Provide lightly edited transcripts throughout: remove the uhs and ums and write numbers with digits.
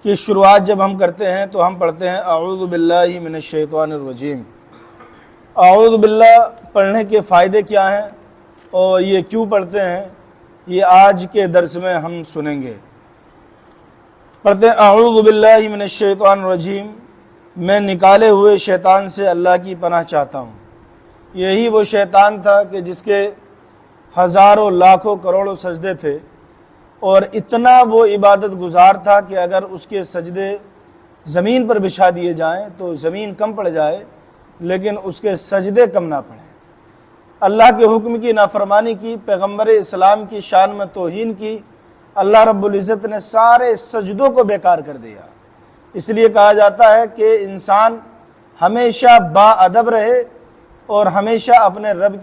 کی شروعات جب ہم کرتے ہیں تو ہم پڑھتے ہیں اعوذ باللہ من الشیطان الرجیم۔ اعوذ باللہ پڑھنے کے فائدے کیا ہیں اور یہ کیوں پڑھتے ہیں، یہ آج کے درس میں ہم سنیں گے۔ پڑھتے ہیں اعوذ باللہ من الشیطان الرجیم، میں نکالے ہوئے شیطان سے اللہ کی پناہ چاہتا ہوں۔ یہی وہ شیطان تھا کہ جس کے ہزاروں لاکھوں کروڑوں سجدے تھے، اور اتنا وہ عبادت گزار تھا کہ اگر اس کے سجدے زمین پر بچھا دیے جائیں تو زمین کم پڑ جائے لیکن اس کے سجدے کم نہ پڑیں۔ اللہ کے حکم کی نافرمانی کی، پیغمبر اسلام کی شان میں توہین کی، اللہ رب العزت نے سارے سجدوں کو بیکار کر دیا۔ اس لیے کہا جاتا ہے کہ انسان ہمیشہ با ادب رہے اور ہمیشہ اپنے رب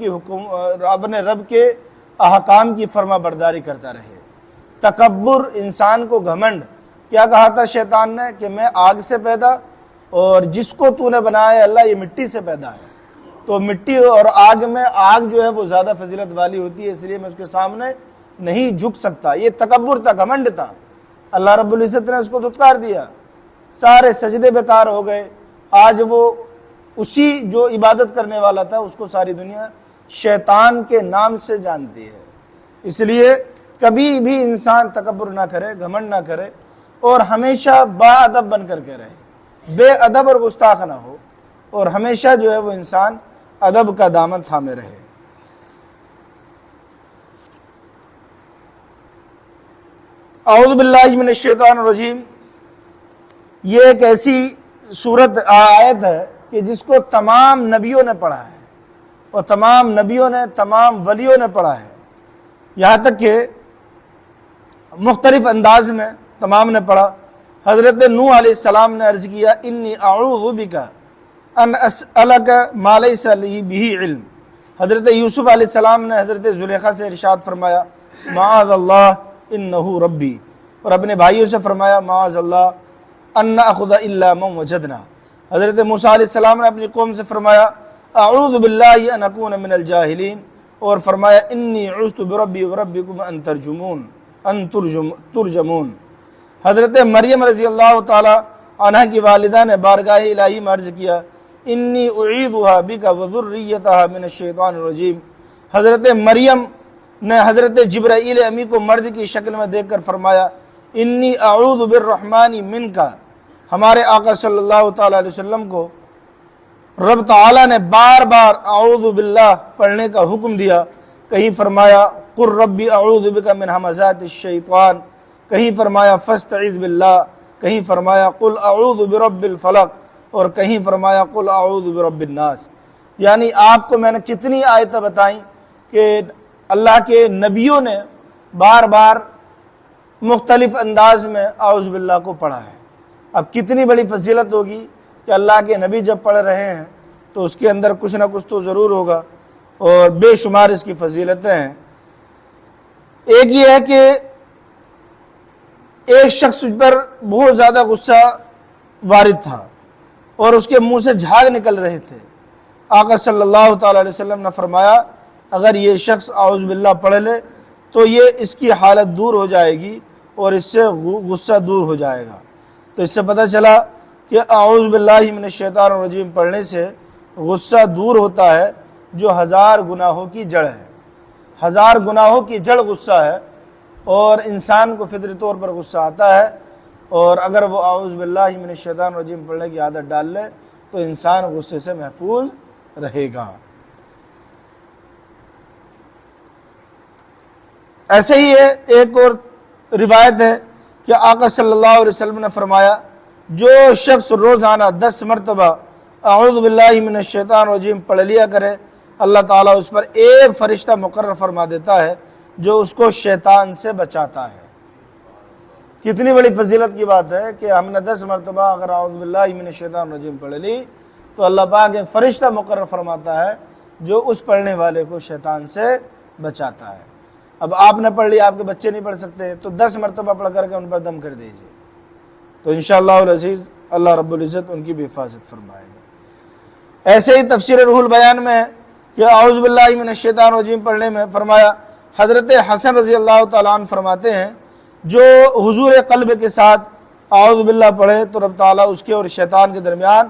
کے احکام کی فرما برداری کرتا رہے۔ تکبر، انسان کو گھمنڈ، کیا کہا تھا شیطان نے کہ میں آگ سے پیدا اور جس کو تو نے بنایا ہے اللہ یہ مٹی سے پیدا ہے، تو مٹی اور آگ میں آگ جو ہے وہ زیادہ فضیلت والی ہوتی ہے، اس لیے میں اس کے سامنے نہیں جھک سکتا۔ یہ تکبر تھا، گھمنڈ تھا۔ اللہ رب العزت نے اس کو دھتکار دیا، سارے سجدے بیکار ہو گئے۔ آج وہ اسی جو عبادت کرنے والا تھا اس کو ساری دنیا شیطان کے نام سے جانتی ہے۔ اس لیے کبھی بھی انسان تکبر نہ کرے، گھمنڈ نہ کرے، اور ہمیشہ با ادب بن کر کے رہے، بے ادب اور گستاخ نہ ہو، اور ہمیشہ جو ہے وہ انسان ادب کا دامن تھامے رہے۔ اعوذ باللہ من الشیطان الرجیم، یہ ایک ایسی صورت آیت ہے کہ جس کو تمام نبیوں نے پڑھا ہے، اور تمام نبیوں نے، تمام ولیوں نے پڑھا ہے، یہاں تک کہ مختلف انداز میں تمام نے پڑھا۔ حضرت نوح علیہ السلام نے عرض کیا انی اعوذ بک ان اسألک ما لیس لی بہ علم۔ حضرت یوسف علیہ السلام نے حضرت زلیخا سے ارشاد فرمایا معاذ اللہ انہ ربی، اور اپنے بھائیوں سے فرمایا معاذ اللہ ان نأخذ الا من وجدنا۔ حضرت موسیٰ علیہ السلام نے اپنی قوم سے فرمایا اعوذ باللہ ان اکون من الجاہلین، اور فرمایا انی عوذت بربی وربکم ان ترجمون۔ حضرت مریم رضی اللہ تعالی عنہ کی والدہ نے بارگاہ الہی میں عرض کیا انی اعیذها بک وذریتها من الشیطان الرجیم۔ حضرت مریم نے حضرت جبرائیل امی کو مرد کی شکل میں دیکھ کر فرمایا انی اعوذ بالرحمن منک۔ ہمارے آقا صلی اللہ تعالی علیہ وسلم کو رب تعالی نے بار بار اعوذ باللہ پڑھنے کا حکم دیا۔ کہیں فرمایا قل ربی اعوذ بک من ہمزات الشیطان، کہیں فرمایا فاستعذ باللہ، کہیں فرمایا قل اعوذ برب الفلق، اور کہیں فرمایا قل اعوذ برب الناس۔ یعنی آپ کو میں نے کتنی آیتیں بتائیں کہ اللہ کے نبیوں نے بار بار مختلف انداز میں اعوذ باللہ کو پڑھا ہے۔ اب کتنی بڑی فضیلت ہوگی کہ اللہ کے نبی جب پڑھ رہے ہیں تو اس کے اندر کچھ نہ کچھ تو ضرور ہوگا، اور بے شمار اس کی فضیلتیں ہیں۔ ایک یہ ہے کہ ایک شخص پر بہت زیادہ غصہ وارد تھا اور اس کے منہ سے جھاگ نکل رہے تھے۔ آقا صلی اللہ تعالی علیہ وسلم نے فرمایا اگر یہ شخص اعوذ باللہ پڑھ لے تو یہ اس کی حالت دور ہو جائے گی اور اس سے غصہ دور ہو جائے گا۔ تو اس سے پتہ چلا کہ اعوذ باللہ من الشیطان الرجیم پڑھنے سے غصہ دور ہوتا ہے، جو 1000 گناہوں کی جڑ ہے۔ 1000 گناہوں کی جڑ غصہ ہے، اور انسان کو فطری طور پر غصہ آتا ہے، اور اگر وہ اعوذ باللہ من الشیطان الرجیم پڑھنے کی عادت ڈال لے تو انسان غصے سے محفوظ رہے گا۔ ایسے ہی ہے ایک اور روایت ہے کہ آقا صلی اللہ علیہ وسلم نے فرمایا جو شخص روزانہ 10 مرتبہ اعوذ باللہ من الشیطان الرجیم پڑھ لیا کرے، اللہ تعالیٰ اس پر ایک فرشتہ مقرر فرما دیتا ہے جو اس کو شیطان سے بچاتا ہے۔ کتنی بڑی فضیلت کی بات ہے کہ ہم نے 10 مرتبہ اگر اعوذ باللہ من الشیطان الرجیم پڑھ لی تو اللہ پاک ایک فرشتہ مقرر فرماتا ہے جو اس پڑھنے والے کو شیطان سے بچاتا ہے۔ اب آپ نے پڑھ لیا، آپ کے بچے نہیں پڑھ سکتے تو 10 مرتبہ پڑھ کر کے ان پر دم کر دیجئے، تو انشاءاللہ العزیز اللہ رب العزت ان کی بھی حفاظت فرمائے گا۔ ایسے ہی تفسیر روح البیان میں ہے کہ اعوذ باللہ من الشیطان الرجیم پڑھنے میں فرمایا حضرت حسن رضی اللہ تعالیٰ عنہ فرماتے ہیں جو حضور قلب کے ساتھ اعوذ باللہ پڑھے تو رب تعالیٰ اس کے اور شیطان کے درمیان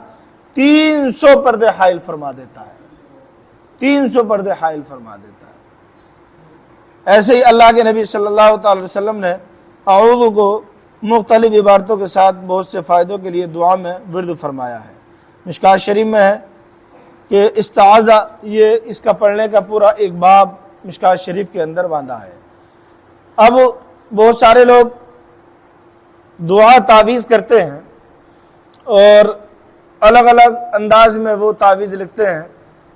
300 پردے حائل فرما دیتا ہے، 300 پردے حائل فرما دیتا ہے۔ ایسے ہی اللہ کے نبی صلی اللہ تعالی وسلم نے اعوذ کو مختلف عبارتوں کے ساتھ بہت سے فائدوں کے لیے دعا میں ورد فرمایا ہے۔ مشکوٰۃ شریف میں ہے کہ استعاذہ، یہ اس کا پڑھنے کا پورا ایک باب مشکوٰۃ شریف کے اندر باندھا ہے۔ اب بہت سارے لوگ دعا تعویذ کرتے ہیں اور الگ الگ انداز میں وہ تعویذ لکھتے ہیں،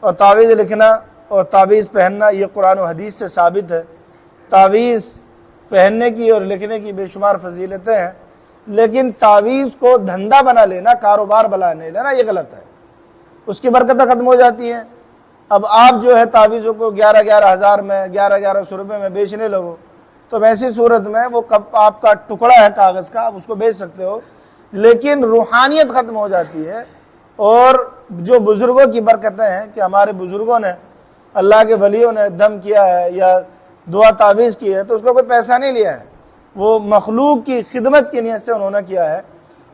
اور تعویذ لکھنا اور تعویذ پہننا یہ قرآن و حدیث سے ثابت ہے۔ تعویذ پہننے کی اور لکھنے کی بے شمار فضیلتیں ہیں، لیکن تعویذ کو دھندا بنا لینا، کاروبار بنا لینا، یہ غلط ہے، اس کی برکتیں ختم ہو جاتی ہیں۔ اب آپ جو ہے تعویذوں کو 11,000 میں 11,100 روپے میں بیچنے لگو تو ایسی صورت میں وہ آپ کا ٹکڑا ہے کاغذ کا، آپ اس کو بیچ سکتے ہو، لیکن روحانیت ختم ہو جاتی ہے۔ اور جو بزرگوں کی برکتیں ہیں کہ ہمارے بزرگوں نے، اللہ کے ولیوں نے دم کیا ہے یا دعا تعویذ کی ہے تو اس کو کوئی پیسہ نہیں لیا ہے، وہ مخلوق کی خدمت کی نیت سے انہوں نے کیا ہے،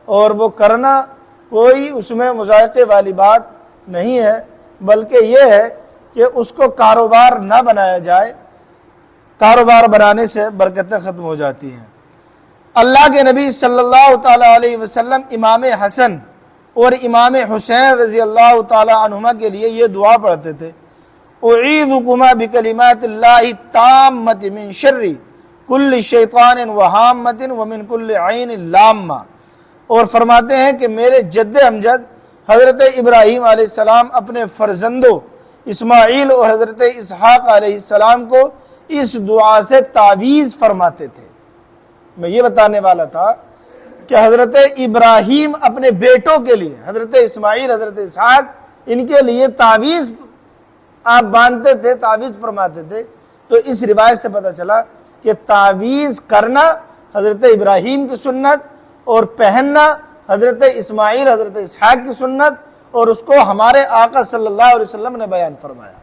اور وہ کرنا کوئی اس میں مذائقے والی بات نہیں ہے، بلکہ یہ ہے کہ اس کو کاروبار نہ بنایا جائے، کاروبار بنانے سے برکتیں ختم ہو جاتی ہیں۔ اللہ کے نبی صلی اللہ تعالی علیہ وسلم امام حسن اور امام حسین رضی اللہ تعالی عنہما کے لیے یہ دعا پڑھتے تھے، اعیذکما بکلمات اللہ التامۃ من شر کل شیطان وہامۃ ومن کل عین لامہ، اور فرماتے ہیں کہ میرے جد امجد حضرت ابراہیم علیہ السلام اپنے فرزندوں اسماعیل اور حضرت اسحاق علیہ السلام کو اس دعا سے تعویذ فرماتے تھے۔ میں یہ بتانے والا تھا کہ حضرت ابراہیم اپنے بیٹوں کے لیے، حضرت اسماعیل، حضرت اسحاق، ان کے لیے تعویذ آپ باندھتے تھے، تعویذ فرماتے تھے۔ تو اس روایت سے پتہ چلا کہ تعویذ کرنا حضرت ابراہیم کی سنت اور پہننا حضرت اسماعیل، حضرت اسحاق کی سنت، اور اس کو ہمارے آقا صلی اللہ علیہ وسلم نے بیان فرمایا۔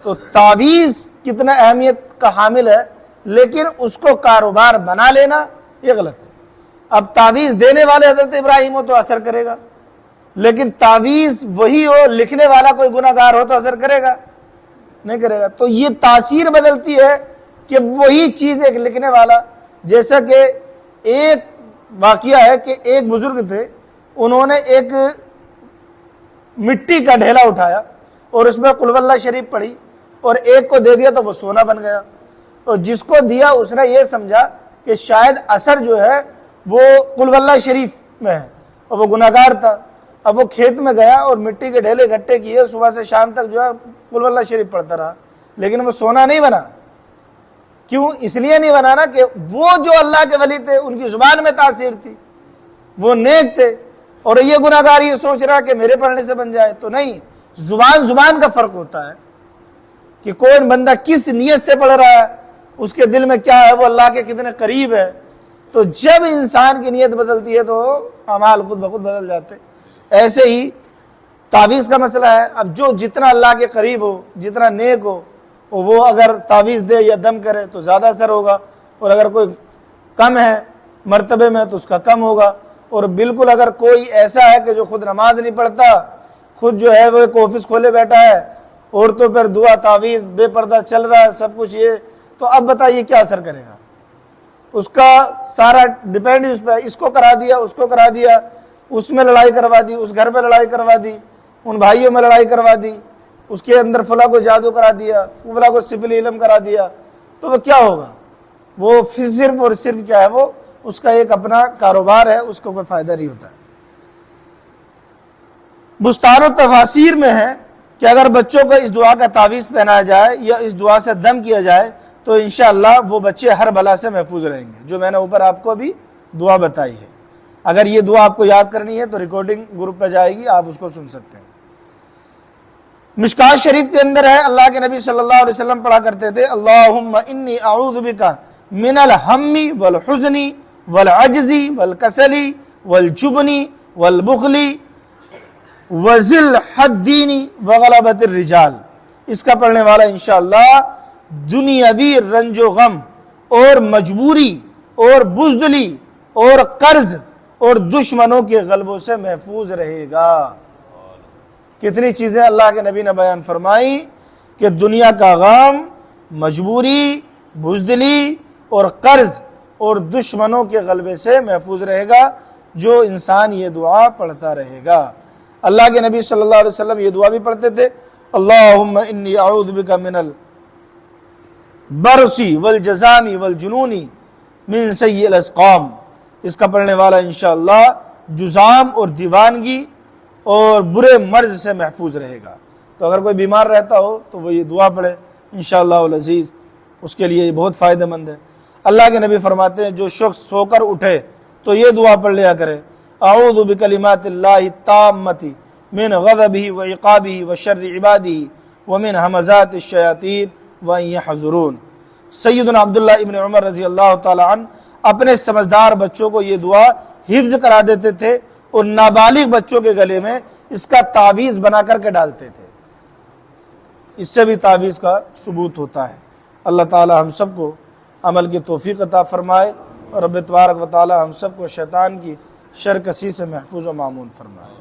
تو تعویذ کتنا اہمیت کا حامل ہے، لیکن اس کو کاروبار بنا لینا یہ غلط ہے۔ اب تعویذ دینے والے حضرت ابراہیم ہو تو اثر کرے گا، لیکن تعویذ وہی ہو، لکھنے والا کوئی گناہ گار ہو تو اثر کرے گا؟ نہیں کرے گا۔ تو یہ تاثیر بدلتی ہے کہ وہی چیز ایک لکھنے والا، جیسا کہ ایک واقعہ ہے کہ ایک بزرگ تھے، انہوں نے ایک مٹی کا ڈھیلا اٹھایا اور اس میں قل واللہ شریف پڑھی اور ایک کو دے دیا تو وہ سونا بن گیا۔ اور جس کو دیا اس نے یہ سمجھا کہ شاید اثر جو ہے وہ قل واللہ شریف میں ہے، اور وہ گناہ گار تھا۔ اب وہ کھیت میں گیا اور مٹی کے ڈھیلے اکٹھے کیے، صبح سے شام تک جو ہے قل واللہ شریف پڑھتا رہا، لیکن وہ سونا نہیں بنا۔ کیوں؟ اس لیے نہیں بنا نا کہ وہ جو اللہ کے ولی تھے ان کی زبان میں تاثیر تھی، وہ نیک تھے، اور یہ گناہ گار یہ سوچ رہا کہ میرے پڑھنے سے بن جائے۔ تو نہیں، زبان کا فرق ہوتا ہے کہ کون بندہ کس نیت سے پڑھ رہا ہے، اس کے دل میں کیا ہے، وہ اللہ کے کتنے قریب ہے۔ تو جب انسان کی نیت بدلتی ہے تو اعمال خود بخود بدل جاتے۔ ایسے ہی تعویذ کا مسئلہ ہے، اب جو جتنا اللہ کے قریب ہو، جتنا نیک ہو، وہ اگر تعویذ دے یا دم کرے تو زیادہ اثر ہوگا، اور اگر کوئی کم ہے مرتبے میں تو اس کا کم ہوگا۔ اور بالکل اگر کوئی ایسا ہے کہ جو خود نماز نہیں پڑھتا، خود جو ہے وہ ایک آفس کھولے بیٹھا ہے، عورتوں پر دعا تعویذ بے پردہ چل رہا ہے سب کچھ، یہ تو اب بتائیے کیا اثر کرے گا؟ اس کا سارا ڈیپینڈ اس پہ، اس کو کرا دیا، اس کو کرا دیا، اس میں لڑائی کروا دی، اس گھر پہ لڑائی کروا دی، ان بھائیوں میں لڑائی کروا دی، اس کے اندر فلاں کو جادو کرا دیا، فلاں کو سبل علم کرا دیا، تو وہ کیا ہوگا؟ وہ صرف اور صرف کیا ہے، وہ اس کا ایک اپنا کاروبار ہے، اس کو کوئی فائدہ نہیں ہوتا ہے۔ بستان و تفاسیر میں ہے کہ اگر بچوں کو اس دعا کا تعویذ پہنایا جائے یا اس دعا سے دم کیا جائے تو انشاءاللہ وہ بچے ہر بلا سے محفوظ رہیں گے، جو میں نے اوپر آپ کو بھی دعا بتائی ہے۔ اگر یہ دعا آپ کو یاد کرنی ہے تو ریکارڈنگ گروپ پہ جائے گی، آپ اس کو سن سکتے ہیں۔ مشکوٰۃ شریف کے اندر ہے، اللہ کے نبی صلی اللہ علیہ وسلم پڑھا کرتے تھے، اللہم انی اعوذ بک من الہم والحزن والعجز والکسل والجبن والبخل وذل الدین وغلبۃ الرجال۔ اس کا پڑھنے والا انشاءاللہ دنیاوی رنج و غم اور مجبوری اور بزدلی اور قرض اور دشمنوں کے غلبوں سے محفوظ رہے گا۔ کتنی چیزیں اللہ کے نبی نے بیان فرمائی کہ دنیا کا غم، مجبوری، بزدلی اور قرض اور دشمنوں کے غلبے سے محفوظ رہے گا جو انسان یہ دعا پڑھتا رہے گا۔ اللہ کے نبی صلی اللہ علیہ وسلم یہ دعا بھی پڑھتے تھے، اللہم انی اعوذ بک من البرص والجذام والجنون من سیء الاسقام۔ اس کا پڑھنے والا انشاءاللہ جذام اور دیوانگی اور برے مرض سے محفوظ رہے گا۔ تو اگر کوئی بیمار رہتا ہو تو وہ یہ دعا پڑھے انشاءاللہ العزیز، اس کے لیے یہ بہت فائدہ مند ہے۔ اللہ کے نبی فرماتے ہیں جو شخص سو کر اٹھے تو یہ دعا پڑھ لیا کرے، اعوذ بکلمات اللہ التامۃ من غضبہ وعقابہ وشر عبادہ ومن ہمزات الشیاطین وان یحضرون۔ سیدنا عبداللہ ابن عمر رضی اللہ تعالی عنہ اپنے سمجھدار بچوں کو یہ دعا حفظ کرا دیتے تھے اور نابالغ بچوں کے گلے میں اس کا تعویذ بنا کر کے ڈالتے تھے۔ اس سے بھی تعویذ کا ثبوت ہوتا ہے۔ اللہ تعالی ہم سب کو عمل کی توفیق عطا فرمائے اور رب تبارک و تعالی ہم سب کو شیطان کی شر کسی سے محفوظ و معمون فرمائے۔